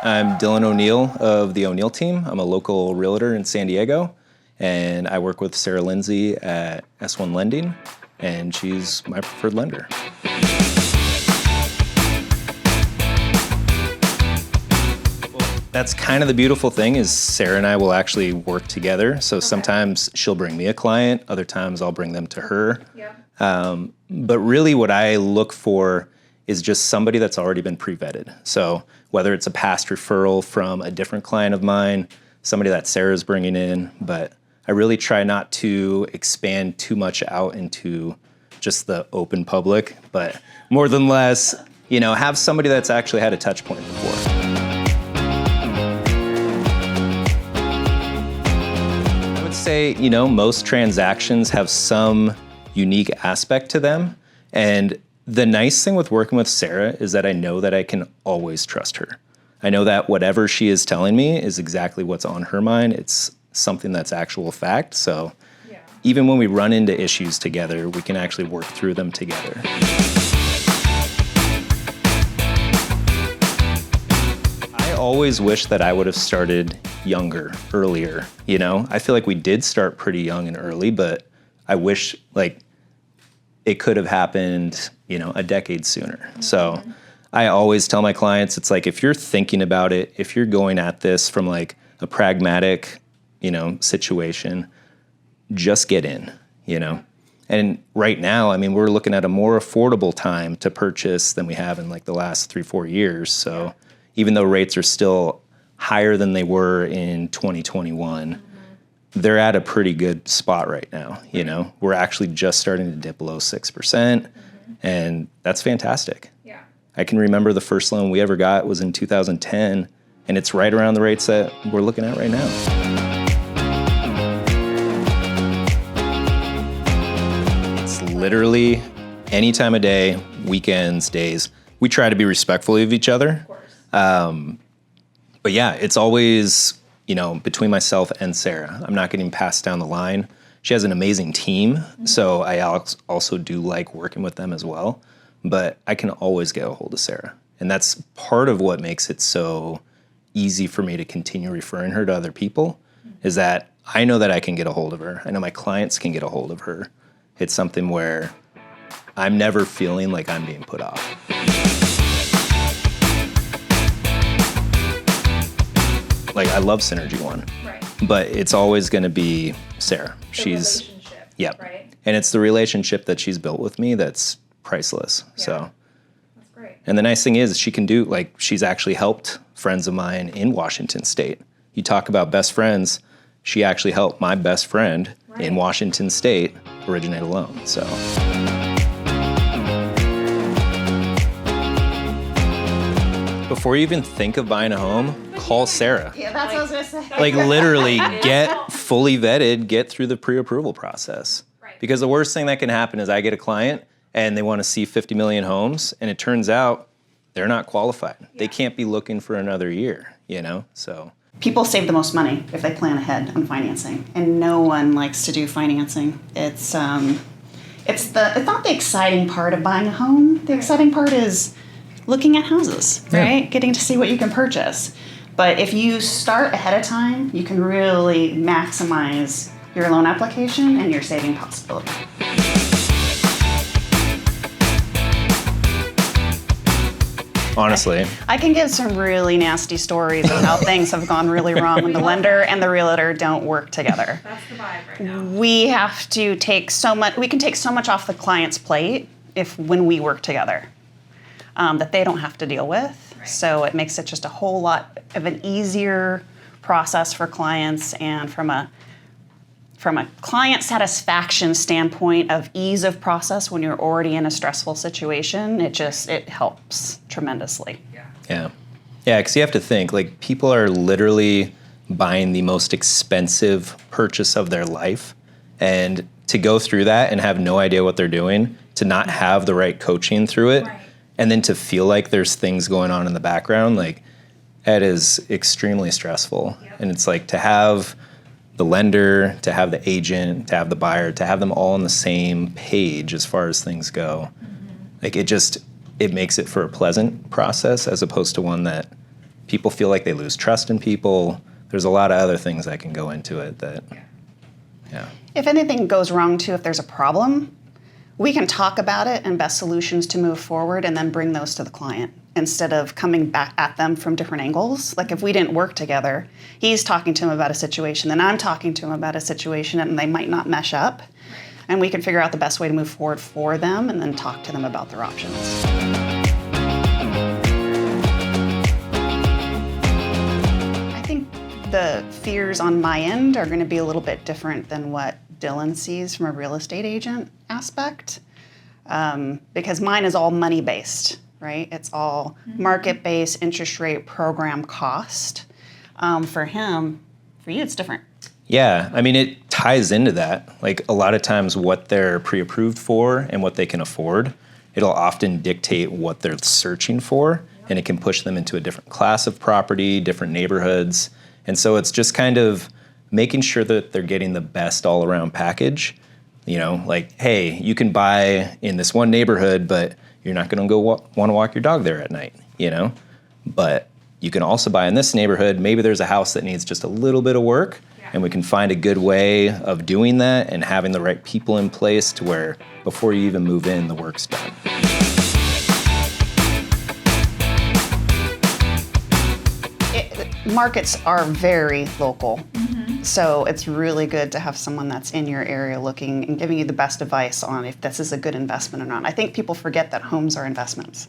I'm Dylan O'Neill of the O'Neill team. I'm a local realtor in San Diego, and I work with Sarah Lindsey at S1 Lending, and she's my preferred lender. That's kind of the beautiful thing is Sarah and I will actually work together. So sometimes she'll bring me a client, other times I'll bring them to her. Yeah. But really what I look for is just somebody that's already been pre-vetted. So whether it's a past referral from a different client of mine, somebody that Sarah's bringing in, but I really try not to expand too much out into just the open public, but more than less, have somebody that's actually had a touch point before. Say, most transactions have some unique aspect to them. And the nice thing with working with Sarah is that I know that I can always trust her. I know that whatever she is telling me is exactly what's on her mind. It's something that's actual fact. So even when we run into issues together, we can actually work through them together. I always wish that I would have started younger, earlier, I feel like we did start pretty young and early, but I wish it could have happened, a decade sooner. Mm-hmm. So I always tell my clients, it's like, if you're thinking about it, if you're going at this from a pragmatic, situation, just get in, And right now, we're looking at a more affordable time to purchase than we have in the last 3-4 years. So even though rates are still higher than they were in 2021, they're at a pretty good spot right now. We're actually just starting to dip below 6%, and that's fantastic. Yeah. I can remember the first loan we ever got was in 2010, and it's right around the rates that we're looking at right now. It's literally any time of day, weekends, days. We try to be respectful of each other. Of course. But yeah, it's always, between myself and Sarah. I'm not getting passed down the line. She has an amazing team, so I also do like working with them as well. But I can always get a hold of Sarah. And that's part of what makes it so easy for me to continue referring her to other people, is that I know that I can get a hold of her. I know my clients can get a hold of her. It's something where I'm never feeling like I'm being put off. I love Synergy One, right, but it's always going to be Sarah. She's right? And it's the relationship that she's built with me that's priceless. Yeah. So that's great. And the nice thing is she can do she's actually helped friends of mine in Washington State. You talk about best friends. She actually helped my best friend in Washington State originate a loan. So. Before you even think of buying a home, call Sarah. Yeah, that's what I was going to say. Literally get fully vetted, get through the pre-approval process. Right. Because the worst thing that can happen is I get a client and they want to see 50 million homes, and it turns out they're not qualified. Yeah. They can't be looking for another year, so. People save the most money if they plan ahead on financing, and no one likes to do financing. It's not the exciting part of buying a home. The exciting part is looking at houses, right? Getting to see what you can purchase. But if you start ahead of time, you can really maximize your loan application and your saving possibility. Honestly. I can give some really nasty stories of how things have gone really wrong when the lender and the realtor don't work together. That's the vibe right now. We can take so much off the client's plate when we work together. That they don't have to deal with. Right. So it makes it just a whole lot of an easier process for clients, and from a client satisfaction standpoint of ease of process when you're already in a stressful situation, it helps tremendously. Yeah, because you have to think, people are literally buying the most expensive purchase of their life, and to go through that and have no idea what they're doing, to not have the right coaching through it, right. And then to feel like there's things going on in the background, that is extremely stressful. Yep. And it's to have the lender, to have the agent, to have the buyer, to have them all on the same page as far as things go. Mm-hmm. It makes it for a pleasant process as opposed to one that people feel like they lose trust in people. There's a lot of other things that can go into it that, yeah. If anything goes wrong too, if there's a problem, we can talk about it and best solutions to move forward and then bring those to the client instead of coming back at them from different angles. Like if we didn't work together, he's talking to him about a situation, then I'm talking to him about a situation, and they might not mesh up. And we can figure out the best way to move forward for them and then talk to them about their options. I think the fears on my end are going to be a little bit different than what Dylan sees from a real estate agent aspect, because mine is all money-based, right? It's all market-based, interest rate, program cost. For him, for you, it's different. Yeah, I mean, it ties into that. Like a lot of times what they're pre-approved for and what they can afford, it'll often dictate what they're searching for, and it can push them into a different class of property, different neighborhoods. And so it's just kind of making sure that they're getting the best all-around package. You know, like, hey, you can buy in this one neighborhood, but you're not going to go want to walk your dog there at night, you know? But you can also buy in this neighborhood. Maybe there's a house that needs just a little bit of work, and we can find a good way of doing that and having the right people in place to where before you even move in, the work's done. Markets are very local. So it's really good to have someone that's in your area looking and giving you the best advice on if this is a good investment or not. I think people forget that homes are investments,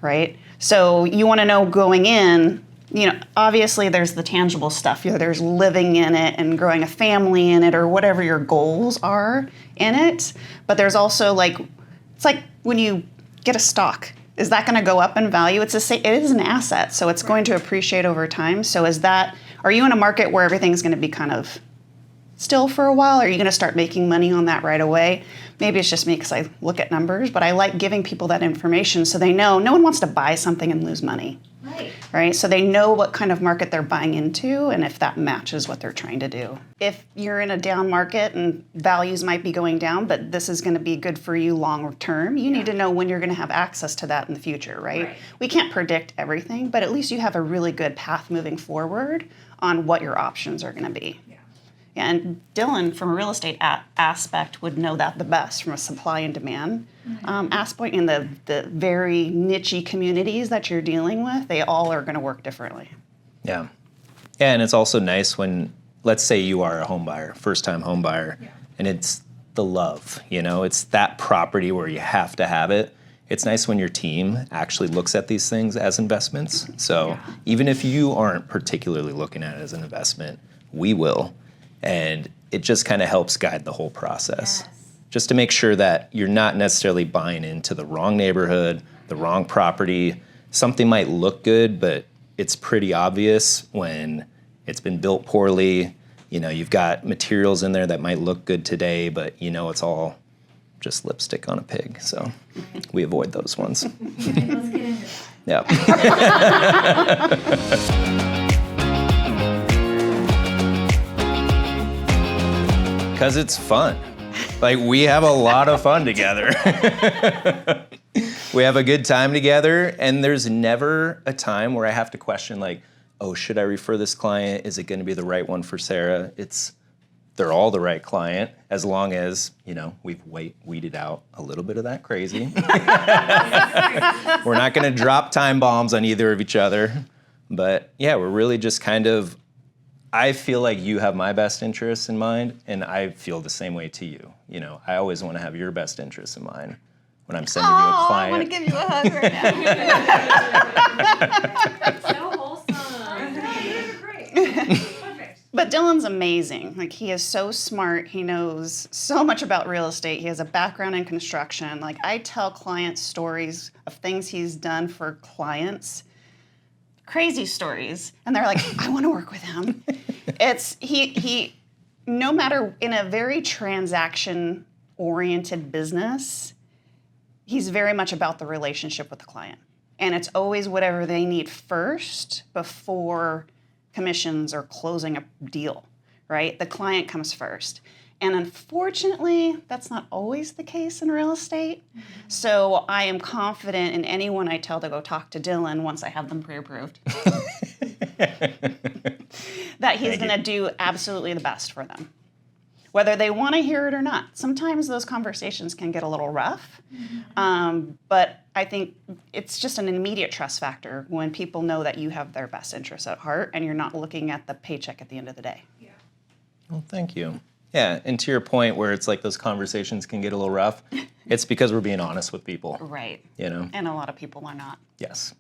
right? So you want to know going in, you know, obviously there's the tangible stuff. You know, there's living in it and growing a family in it or whatever your goals are in it. But there's also like, it's like when you get a stock. Is that going to go up in value? It is an asset, so it's going to appreciate over time. So are you in a market where everything's going to be kind of still for a while? Are you going to start making money on that right away? Maybe it's just me because I look at numbers, but I like giving people that information so they know no one wants to buy something and lose money. Right? So they know what kind of market they're buying into and if that matches what they're trying to do. If you're in a down market and values might be going down, but this is going to be good for you long term, you need to know when you're going to have access to that in the future, right? We can't predict everything, but at least you have a really good path moving forward on what your options are going to be. And Dylan, from a real estate aspect, would know that the best from a supply and demand aspect. In the very niche communities that you're dealing with, they all are going to work differently. Yeah. Yeah, and it's also nice when, let's say you are a home buyer, first-time home buyer, and it's the love, you know? It's that property where you have to have it. It's nice when your team actually looks at these things as investments. So even if you aren't particularly looking at it as an investment, we will. And it just kind of helps guide the whole process. Just to make sure that you're not necessarily buying into the wrong neighborhood, the wrong property. Something might look good, but it's pretty obvious when it's been built poorly. You know, you've got materials in there that might look good today, but you know it's all just lipstick on a pig. So we avoid those ones. Let's get into that. Yeah. Because it's fun. Like, we have a lot of fun together. We have a good time together, and there's never a time where I have to question, like, oh, should I refer this client? Is it going to be the right one for Sarah? They're all the right client, as long as, you know, we've weeded out a little bit of that crazy. We're not going to drop time bombs on either of each other. But, yeah, we're really just kind of, I feel like you have my best interests in mind, and I feel the same way to you. You know, I always want to have your best interests in mind when I'm sending you a client. I want to give you a hug right now. So wholesome. You're great. Perfect. But Dylan's amazing. Like, he is so smart. He knows so much about real estate. He has a background in construction. Like, I tell clients stories of things he's done for clients. Crazy stories, and they're like, I want to work with him. It's he no matter in a very transaction oriented business, he's very much about the relationship with the client, and it's always whatever they need first before commissions or closing a deal, right? The client comes first, And unfortunately, that's not always the case in real estate. So I am confident in anyone I tell to go talk to Dylan once I have them pre-approved that he's going to do absolutely the best for them, whether they want to hear it or not. Sometimes those conversations can get a little rough, but I think it's just an immediate trust factor when people know that you have their best interests at heart and you're not looking at the paycheck at the end of the day. Yeah. Well, thank you. Yeah, and to your point where it's like those conversations can get a little rough, it's because we're being honest with people, Right. you know? And a lot of people are not. Yes.